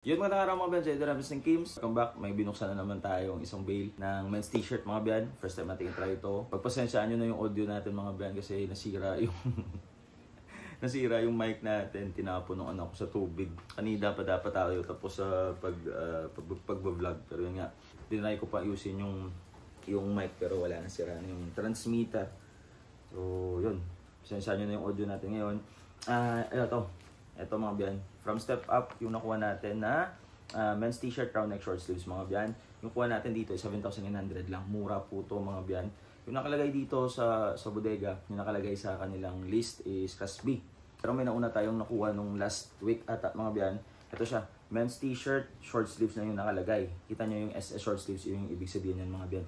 Yun mga araw mga Ben, Jeder Ramis ng Kims. Welcome back. May binuksan na naman tayong isang bale ng men's t-shirt mga Ben. First time natin i-try ito. Pagpasensyaan nyo na yung audio natin mga Ben kasi nasira yung nasira yung mic natin. Tinapon ng anak ko sa tubig. Kanina pa dapat tayo tapos sa pag-vlog. Pero yun nga, dinry ko pa ayusin yung mic pero wala, nasira na yung transmitter. So yun, pasensyaan nyo na yung audio natin ngayon. Ito mga biyan, from Step Up, yung nakuha natin na men's t-shirt round neck short sleeves mga biyan. Yung kuha natin dito ay 7,900 lang. Mura po to mga biyan. Yung nakalagay dito sa bodega, yung nakalagay sa kanilang list is Class B. Pero may nauna tayong nakuha nung last week ata mga biyan. Ito siya, men's t-shirt short sleeves na yung nakalagay. Kita nyo yung SS short sleeves, yung ibig sabihin yan mga biyan.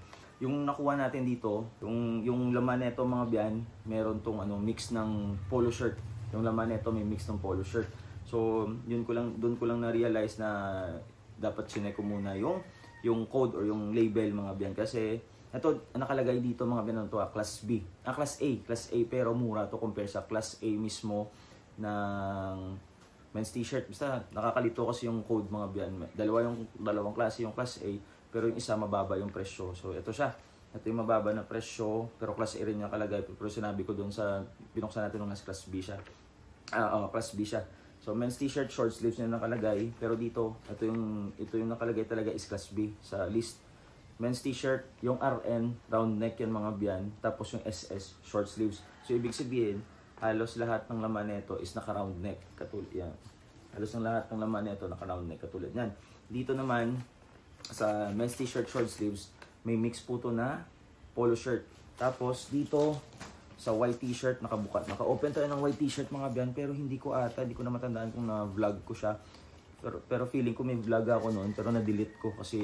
Yung nakuha natin dito, yung laman nito mga biyan, meron tong mix ng polo shirt. Yung laman nito may mix ng polo shirt. So, doon ko lang na-realize na dapat sinek ko muna yung code or yung label mga biyan. Kasi ito nakalagay dito mga biyan, ito Class B. Class A pero mura to compare sa Class A mismo ng men's t-shirt. Basta nakakalito kasi yung code mga biyan. Dalawang klase yung Class A pero yung isa mababa yung presyo. So, ito siya. Ito yung mababa na presyo pero Class A rin yung nakalagay. Pero sinabi ko doon sa binuksan natin nung nasa Class B siya. Class B siya. So men's t-shirt short sleeves na nakalagay, pero dito ito yung nakalagay talaga is Class B sa list. Men's t-shirt, yung RN round neck yan mga biyan, tapos yung SS short sleeves. So ibig sabihin, halos lahat ng laman nito is naka-round neck katulad yan. Halos ng lahat ng laman nito naka-round neck katulad yan. Dito naman sa men's t-shirt short sleeves, may mix po to na polo shirt. Tapos dito sa white t-shirt, naka-open tayo ng white t-shirt mga biyan, pero hindi ko na matandaan kung na-vlog ko siya. Pero feeling ko may vlog ako noon, pero na-delete ko kasi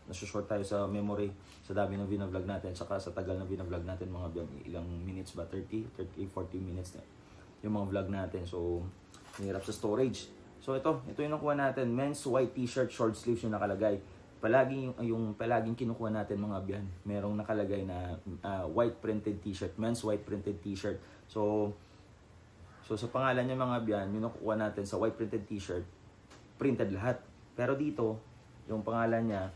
nasa-short tayo sa memory sa dami ng vlog natin, saka sa tagal ng vlog natin mga biyan, ilang minutes ba? 40 minutes na yung mga vlog natin. So, hirap sa storage. So, ito yung nakuha natin, men's white t-shirt short sleeves yung nakalagay. Palaging kinukuha natin mga biyan, merong nakalagay na white printed t-shirt, men's white printed t-shirt. So sa pangalan niya mga biyan, yung nakukuha natin sa white printed t-shirt, printed lahat. Pero dito, yung pangalan niya,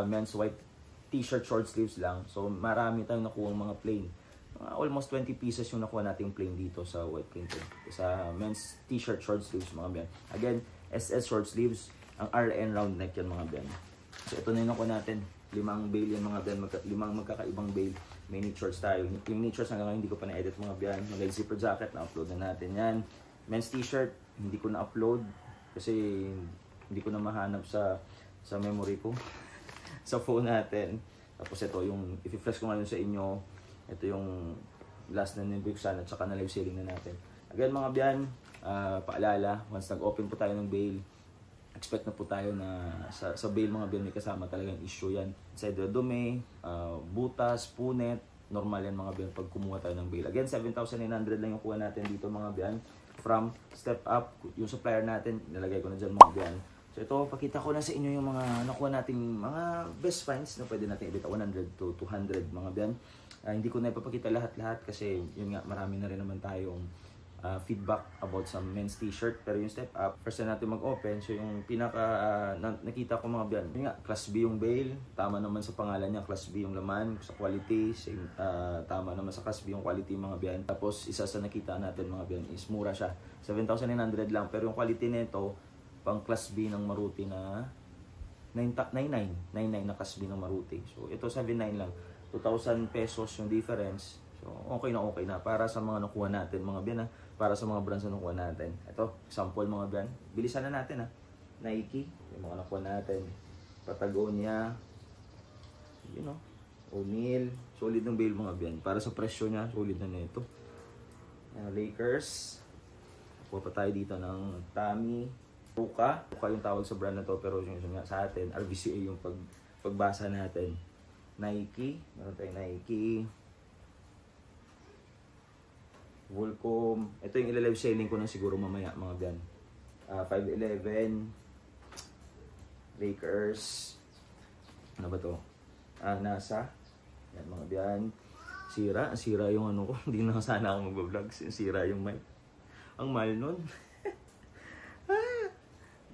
men's white t-shirt short sleeves lang. So marami tayong nakuha mga plain. Almost 20 pieces yung nakuha nating plain dito sa white printed. Sa men's t-shirt short sleeves mga biyan. Again, SS short sleeves, ang RN round neck yan mga biyan. So ito na yung nakuha natin, 5 bale yan mga biyan, 5 magkakaibang bale. May knit shorts tayo. Yung knit shorts hanggang ngayon hindi ko pa na-edit mga biyan. Mag zipper jacket, na-upload na natin yan. Men's t-shirt, hindi ko na-upload kasi hindi ko na mahanap sa memory ko sa phone natin. Tapos ito yung i-flash ko ngayon sa inyo, ito yung last na nibuksan at saka na live selling na natin. Again mga biyan, paalala, once nag-open po tayo ng bale, expect na po tayo na sa bale mga biyan may kasama talagang issue yan. Sa dumi, butas, punet, normal yan mga biyan pag kumuha tayo ng bale. Again, 7,900 lang yung kuha natin dito mga biyan. From Step Up, yung supplier natin, nilagay ko na dyan mga biyan. So ito, pakita ko na sa inyo yung mga nakuha nating mga best finds na pwede natin ibita, 100 to 200 mga biyan. Hindi ko na ipapakita lahat-lahat kasi yun nga, marami na rin naman tayong feedback about sa men's t-shirt. Pero yung Step Up, first na natin mag-open. So yung pinaka nakita ko mga biyan, yun nga, Class B yung bale, tama naman sa pangalan niya, Class B yung laman, sa quality, same, tama naman sa Class B yung quality mga biyan. Tapos isa sa nakita natin mga biyan is mura siya, 7,900 lang, pero yung quality nito pang Class B ng Maruti na 99 na Class B ng Maruti. So ito 79 lang, 2,000 pesos yung difference. So okay na para sa mga nakuha natin mga biyan para sa mga brands na nakuha natin. Ito, example mga brand. Bilisan na natin Nike, yung mga nakuha natin. Patagonia, O'Neill. Solid ng bale mga brand. Para sa presyo niya, solid na nito. Lakers. Nakuha pa tayo dito ng Tommy. Ruka yung tawag sa brand na to, pero yung nga sa atin, RVCA yung pagbasa natin. Nike, meron tayong Nike. Volcom. Ito yung ilalive selling ko na siguro mamaya mga biyan. 511 Lakers. Ano ba to? NASA. Yan mga biyan. Sira yung ano ko. Hindi na sana ako mag-vlog. Sira yung mic. Ang mahal nun.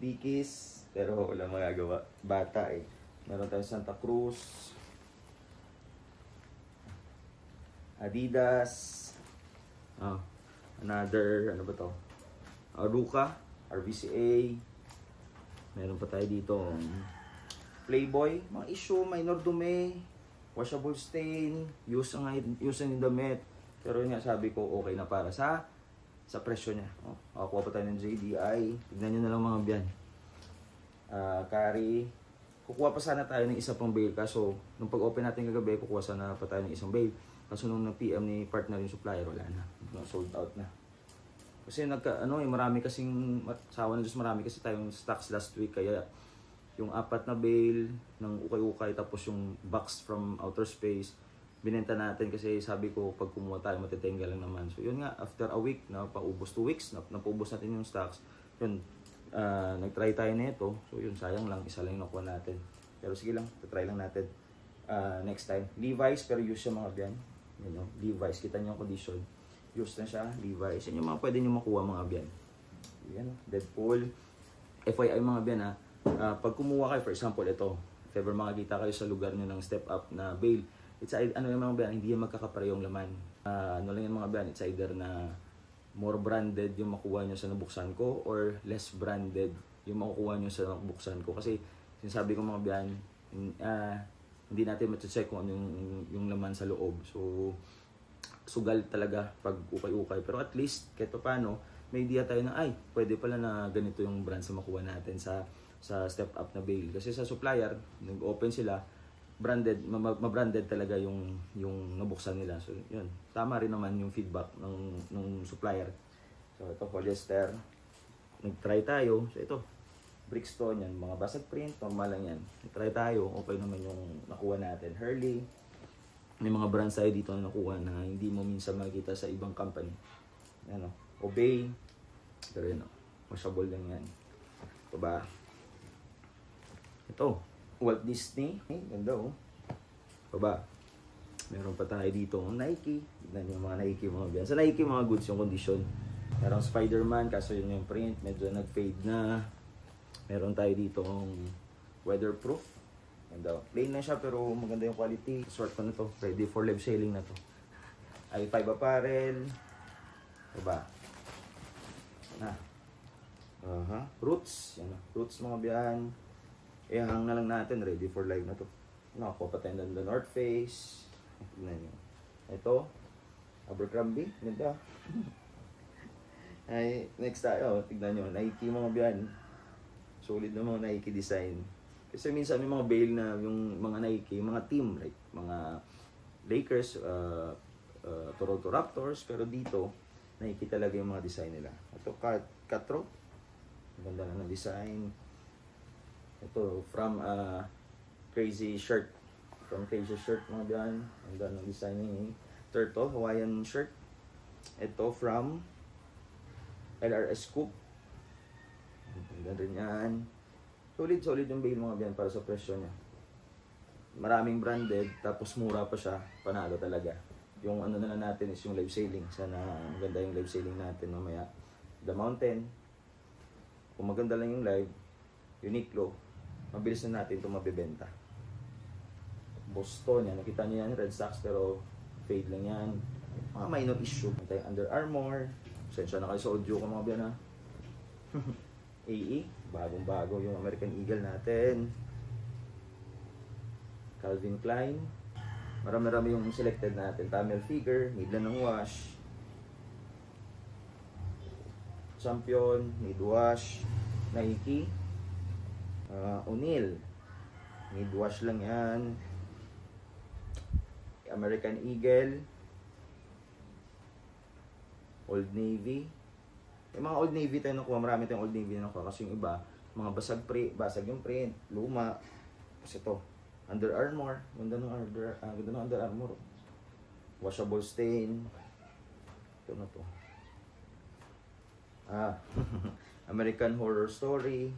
Dickies, pero wala magagawa. Bata eh. Meron tayong Santa Cruz, Adidas, another, ano ba to? Ruka, RVCA. Meron pa tayo dito, Playboy, mga issue, minor dumi, washable stain, use in damit. Pero yun nga, sabi ko, okay na para sa presyo niya. Kuha pa tayo ng JDI. Tignan nyo na lang mga biyan. Carry. Kukuha pa sana tayo ng isa pang bail. Kaso, nung pag-open natin kagabi, kukuha sana pa tayo ng isang bail. Kaso nung nag-PM ni partner yung supplier, wala na. Sold out na. Kasi marami kasing, sawa na Diyos, marami kasi tayong stocks last week. Kaya, yung 4 na bail ng ukay-ukay, tapos yung box from outer space, binenta natin kasi sabi ko pag kumuha tayo matitenga lang naman. So yun nga, after a week na paubos, 2 weeks na napaubos natin yung stocks, yun, nag-try tayo nito. So yun, sayang lang, isa lang yung nakuha natin. Pero sige lang, try lang natin next time. Levi's, pero use siya mga biyan. You know, Levi's, kita niyo yung condition. Use na siya, Levi's. Yan yung mga pwede nyo makuha mga biyan. Yan, Deadpool. FYI mga biyan pag kumuha kayo, for example, ito, if ever makakita kayo sa lugar nyo ng step up na bail, it's yung mga biyan, hindi yan magkakaparehong laman. Ano lang yung mga biyan, it's either na more branded yung makuha nyo sa nabuksan ko or less branded yung makukuha nyo sa nabuksan ko. Kasi sinasabi ko mga biyan, hindi natin ma-check kung ano yung laman sa loob. So, sugal talaga pag ukay-ukay. Pero at least, kahit paano, may idea tayo na, ay, pwede pala na ganito yung brand sa makuha natin sa step up na bail. Kasi sa supplier, nag-open sila, branded, ma-branded talaga yung nabuksan nila. So, yun. Tama rin naman yung feedback ng supplier. So, ito, polyester. Nag-try tayo. So, ito, Brixton, yan. Mga basag print, normal lang yan. Nag-try tayo. Okay naman yung nakuha natin. Hurley. May mga brands tayo dito na nakuha na hindi mo minsan makikita sa ibang company. Ano, Obey. Pero yun, washable lang yan. Ito ba? Ito, Walt Disney. Ganda Baba. Meron pa tayo dito Nike. Tignan yung mga Nike mga biyan. Sa Nike mga goods yung condition. Meron Spider-Man, kaso yun yung print. Medyo nag-fade na. Meron tayo dito weatherproof. Ganda. Plain na siya pero maganda yung quality. Short pa na to. Ready for live sailing na to. i5 apparel. Baba. Roots. Yan. Roots mga biyan. Hang na lang natin, ready for live na to. Nakakuha pa tayo ng The North Face. Tignan nyo. Ito, Abercrombie. Ganda. Ay, next tayo. Tignan nyo, Nike mga biyan. Solid na mga Nike design. Kasi minsan may mga bail na yung mga Nike, mga team, like mga Lakers, Toronto Raptors. Pero dito, Nike talaga yung mga design nila. Ito, Catro. Ganda na ng design. Ito, from Crazy Shirt. From Crazy Shirt mga biyan. Ang ganda ng design ni Turtle, Hawaiian shirt. Ito from LRS Scoop. Ang ganda rin yan. Solid yung bail mga biyan para sa presyo niya. Maraming branded, tapos mura pa siya. Panalo talaga. Yung ano na natin is yung live sailing. Sana maganda yung live sailing natin mamaya. The Mountain. Kung maganda lang yung live, Uniqlo, mabilis na natin ito mabibenta. Boston, yan. Nakita niyo yan, Red Sox, pero fade lang yan. Mga minor issue. Tayo Under Armour. Sensya na kayo sa audio ko mga biyan ha. AE, bagong-bago yung American Eagle natin. Calvin Klein. Marami-rami yung selected natin. Tamil Figure, need lang ng wash. Champion, need wash. Nike. O'Neal, need wash lang yan. American Eagle, Old Navy. Yung mga Old Navy tayo nakuha, marami tayong Old Navy na nakuha kasi yung iba, mga basag yung print, luma. Kasi ito, Under Armour, ganda ng Under Armour. Washable stain. Ito na to. American Horror Story.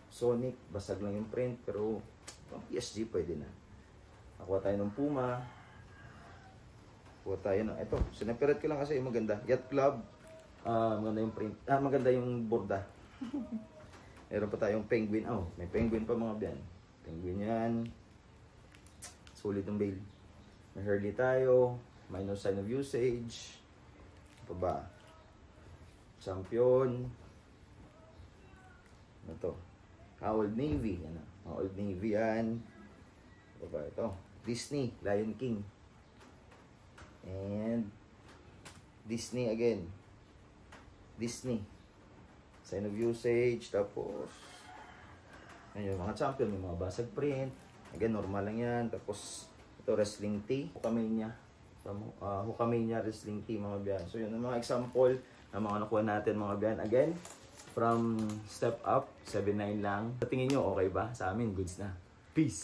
Sonic, basag lang yung print, pero PSG pwede na. Nakuha tayo ng Puma. Kuha tayo ng, ito, sinapirat ko lang kasi maganda. Yacht Club. Maganda yung print. Maganda yung borda. Meron pa tayong penguin. Oh, may penguin pa mga biyan. Penguin yan. Sulit yung bail. May Hurley tayo. Minor sign of usage. Ano pa ba? Champion. Ano to? Old Navy. Ano? Old Navy yan. Ano pa ba ito? Disney. Lion King. And Disney again. Disney. Sign of usage. Tapos ayun, mga champion. May mga basag print. Again, normal lang yan. Tapos ito wrestling tee. Hukamania. From Hukamania wrestling tee mga biyan. So yun ang mga example ng mga nakuha natin mga biyan. Again, from Step Up, 7.9 lang. Sa tingin nyo, okay ba? Sa amin, goods na. Peace!